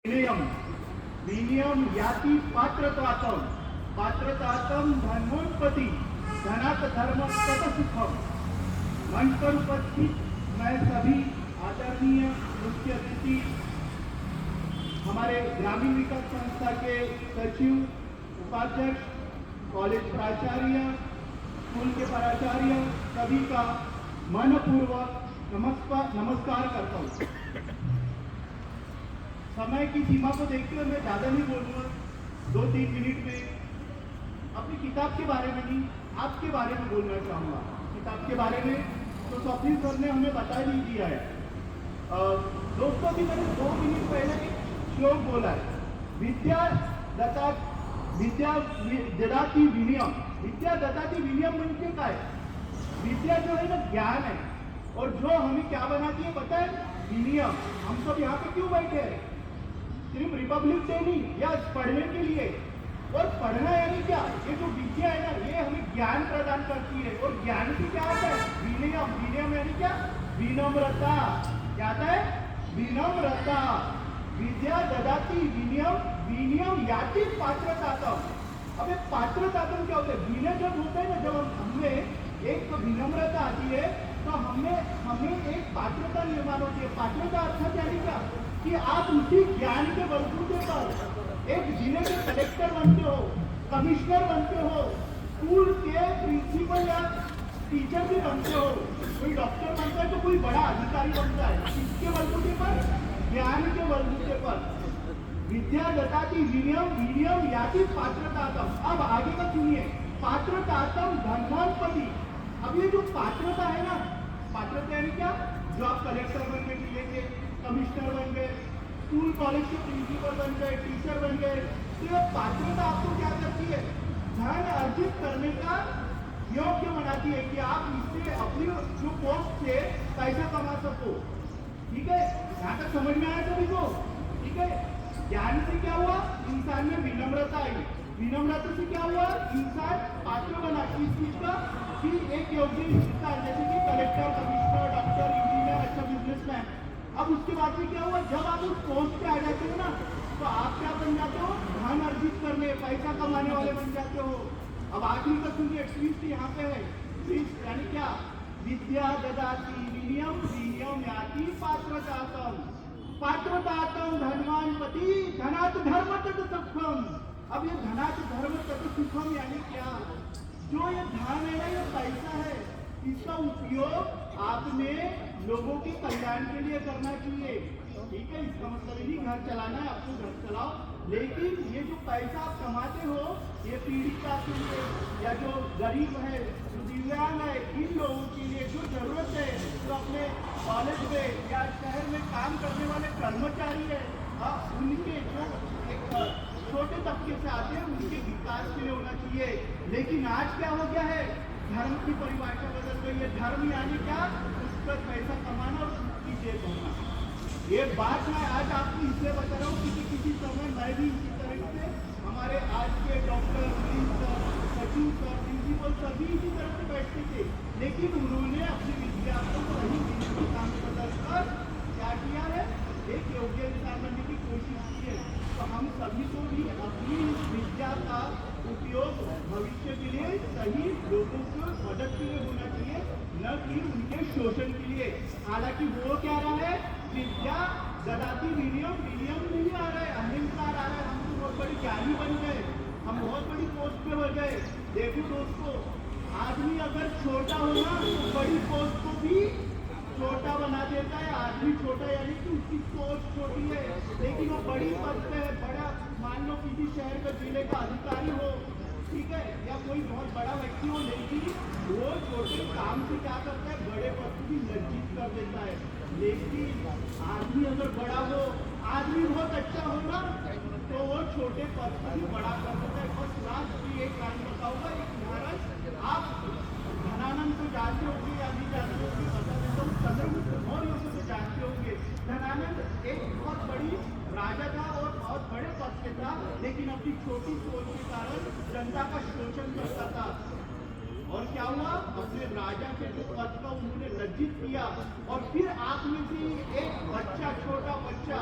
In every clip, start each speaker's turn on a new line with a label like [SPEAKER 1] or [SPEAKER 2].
[SPEAKER 1] विनयम विनयम याति पात्रतातम पात्रतातम धन्वंपति धनात धर्म तत सुखम। मंच पर उपस्थित मैं सभी आदरणीय मुख्य अतिथि हमारे ग्रामीण विकास संस्था के सचिव, उपाध्यक्ष, कॉलेज प्राचार्य, स्कूल के प्राचार्य सभी का मनपूर्वक नमस्कार करता हूँ। समय की सीमा को देखते हुए मैं ज़्यादा नहीं बोलूँगा, 2-3 मिनट में अपनी किताब के बारे में नहीं, आपके बारे में बोलना चाहूँगा। किताब के बारे में तो स्वप्निल सर ने हमें बता ही दिया है। दोस्तों की मैंने 2 मिनट पहले एक श्लोक बोला है, विद्या ददाति विनयम। विद्या ददाति विनयम म्हणजे काय? विद्या जो है ना ज्ञान है, और जो हमें क्या बनाती है पता है? विनयम। हम सब यहाँ पे क्यों बैठे हैं? सिर्फ रिपब्लिक डे नहीं, या पढ़ने के लिए। और पढ़ना यानी क्या? ये जो विद्या है ना, ये हमें ज्ञान प्रदान करती है। और ज्ञान से क्या आता है? विनयम। विनयम यानी क्या? विनम्रता। क्या आता है? विनम्रता। विद्या ददाति विनयम विनयम याति पात्रतातम। अब ये पात्रतातम क्या होता है? विनय जब होता है ना, जब हमें एक विनम्रता आती है तो हमें एक पात्रता निर्माण होती है। पात्रता अर्थात यानी क्या? कि आप उसी ज्ञान के बलबूते पर एक जिले के कलेक्टर बनते हो, कमिश्नर बनते हो, स्कूल के प्रिंसिपल या टीचर भी बनते हो, कोई डॉक्टर बनता है तो कोई बड़ा अधिकारी बनता है। किसके बलबूते पर? ज्ञान के बलबूते पर। विद्या ददाति विनयम विनयम याति पात्रतातम। अब आगे का सुनिए, पात्रतातम धन्वंपति। अब ये जो पात्रता है ना, पात्रता यानी क्या? जो आप कलेक्टर बनने के लिए, कमिश्नर बन गए, स्कूल कॉलेज के प्रिंसिपल बन गए, टीचर बन गए, तो ये पात्रता आपको क्या करती है? धन अर्जित करने का योग्य बनाती है कि आप इससे अपनी जो पोस्ट से पैसा कमा सको। ठीक है, यहाँ तक समझ में आया सभी को? ठीक है, ज्ञान से क्या हुआ? इंसान में विनम्रता आई। विनम्रता से क्या हुआ? इंसान पात्र बना। किस चीज का? कि एक योग्य इंसान, जैसे कि कलेक्टर, कमिश्नर, डॉक्टर, इंजीनियर, अच्छा बिजनेसमैन। अब उसके बाद में क्या हुआ? जब आप उस पोस्ट पे आ जाते हो ना, तो आप क्या बन जाते हो? धन अर्जित करने, पैसा कमाने वाले बन जाते हो। अब आखिरी का सुनिए, ट्विस्ट यहाँ पे है। ट्विस्ट यानी क्या? विद्या ददाति विनयम विनयम याति पात्रतातम पात्रतातम धनवानपति धनात् धर्म तत सुखम। अब ये धनात् धर्म तत सुखम यानी क्या? जो ये धन है ना, ये पैसा है, इसका उपयोग आपने लोगों के कल्याण के लिए करना चाहिए। ठीक है, इसका मतलब ही घर चलाना है, आपको घर चलाओ, लेकिन ये जो पैसा आप कमाते हो, ये पीड़ित के लिए, या जो गरीब है, जो दिव्यांग है, इन लोगों के लिए जो जरूरत है, जो अपने कॉलेज में या शहर में काम करने वाले कर्मचारी है, उनके जो एक छोटे तबके से आते हैं, उनके विकास के लिए होना चाहिए। लेकिन आज क्या हो गया है? धर्म की परिभाषा बदल गई है। धर्म यानी क्या? उस पर पैसा कमाना और उसकी जेब भरना। ये बात मैं आज आपको इसलिए बता रहा हूँ क्योंकि किसी समय मैं भी इसी तरह से, हमारे आज के डॉक्टर, सचिव सर, प्रिंसिपल सभी इसी तरह से बैठते थे, लेकिन उन्होंने अपने विद्यार्थियों को वही देने का काम बदलकर क्या किया है? एक योग्य इंसान बनने की कोशिश की है। तो हम सभी को भी अपनी विद्या का उपयोग भविष्य के लिए सही लोगों को मदद के लिए होना चाहिए, न कि उनके शोषण के लिए। हालांकि वो क्या रहा है? विद्या ददाति विनयम विनयम नहीं आ रहा है, अहंकार आ रहा है। हम तो बहुत बड़ी ज्ञानी बन गए, हम बहुत बड़ी पोस्ट पे बढ़ गए। देखो दोस्तों, आदमी अगर छोटा हो ना, तो बड़ी पोस्ट को भी छोटा बना देता है। आदमी छोटा यानी कि उसकी सोच छोटी है, लेकिन वो बड़ी पद पे है, बड़ा, मान लो किसी शहर का जिले का अधिकारी हो, ठीक है, या कोई बहुत बड़ा व्यक्ति हो, लेकिन वो छोटे काम से क्या करता है? बड़े पद को भी लज्जित कर देता है। लेकिन आदमी अगर बड़ा हो, आदमी बहुत अच्छा हो ना, तो वो छोटे पद को भी बड़ा कर देता है। बस लास्ट की एक काम बताऊंगा, एक उदाहरण। आप धनानंद को जानते होंगे या नहीं जानते होंगे, बता देता हूँ। चंद्रगुप्त मौर्य को तो जानते होंगे। धनानंद एक बहुत बड़ी राजा था और बहुत बड़े पद पे था, लेकिन अपनी छोटी सोच के कारण जनता का शोषण करता था। और क्या हुआ? अपने राजा के जो पद का उन्होंने लज्जित किया, और फिर आप में से एक बच्चा, छोटा बच्चा,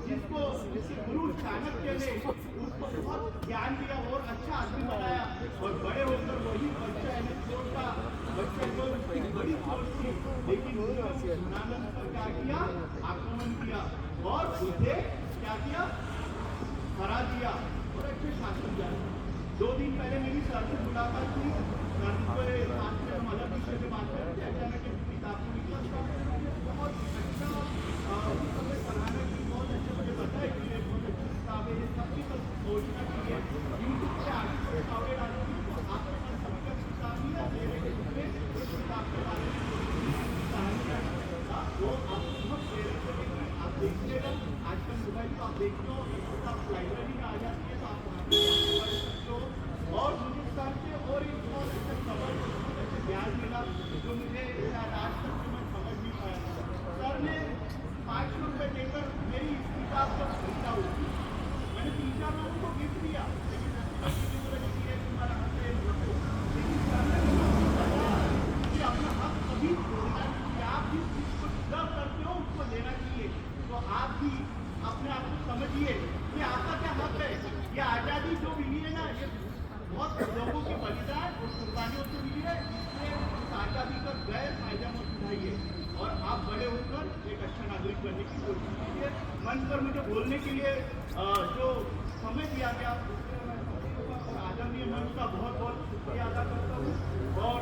[SPEAKER 1] जिसको चाणक्य ने उसको बहुत ज्ञान दिया और अच्छा आदमी बनाया, और बड़े होकर वही बच्चा है छोटा बच्चे को उसकी बड़ी सोच थी, लेकिन गुणानंद पर क्या किया, आक्रमण किया और उसे क्या किया, हरा दिया और अच्छे शासन किया। 2 दिन पहले मेरी सर से मुलाकात हुई, सर के साथ में हम अलग विषय में बात कर रहे थे, अचानक एक किताब को निकला, बहुत अच्छा हमें पढ़ाने की बहुत अच्छे मुझे बताया कि ये बहुत अच्छी किताब है, ये सबकी घोषणा की है, यूट्यूब पे आगे किताबें डाली थी, तो आपके मन सभी का किताब ही है, मेरे के रूप में उस किताब के बारे में कहानी है, वो आप बहुत प्रेरित करेंगे। आप देखिएगा आजकल मोबाइल को आप देखते हो, आप लाइब्रेरी में आ जाती है तो आप वहाँ पे पढ़ सकते हो, और मुझे सर से और एक बहुत अच्छा खबर, बहुत अच्छा ज्ञान मिला जो मुझे आज तक मैं समझ नहीं पाया। सर ने 500 रुपये देकर मेरी इस किताब को खरीदा हुई, मैंने 3-4 लोगों को गिफ्ट दिया, लेकिन तुम्हारा हक है, लेकिन सर ने बताया कि अपना हक कभी छोड़ना नहीं, आप जिस चीज को डिजर्व करते हो उसको लेना चाहिए। तो आप भी अपने आप को समझिए कि आपका क्या हक है। ये आज़ादी जो मिली है ना, ये बहुत लोगों के बलिदान और कुर्बानियों से मिली है, इसलिए इस आज़ादी का गैर फायदा मत उठाइए और आप बड़े होकर एक अच्छा नागरिक बनने की कोशिश कीजिए। मंच पर मुझे बोलने के लिए जो समय दिया गया, और आदरणीय मंच का बहुत बहुत शुक्रिया अदा करता हूँ। और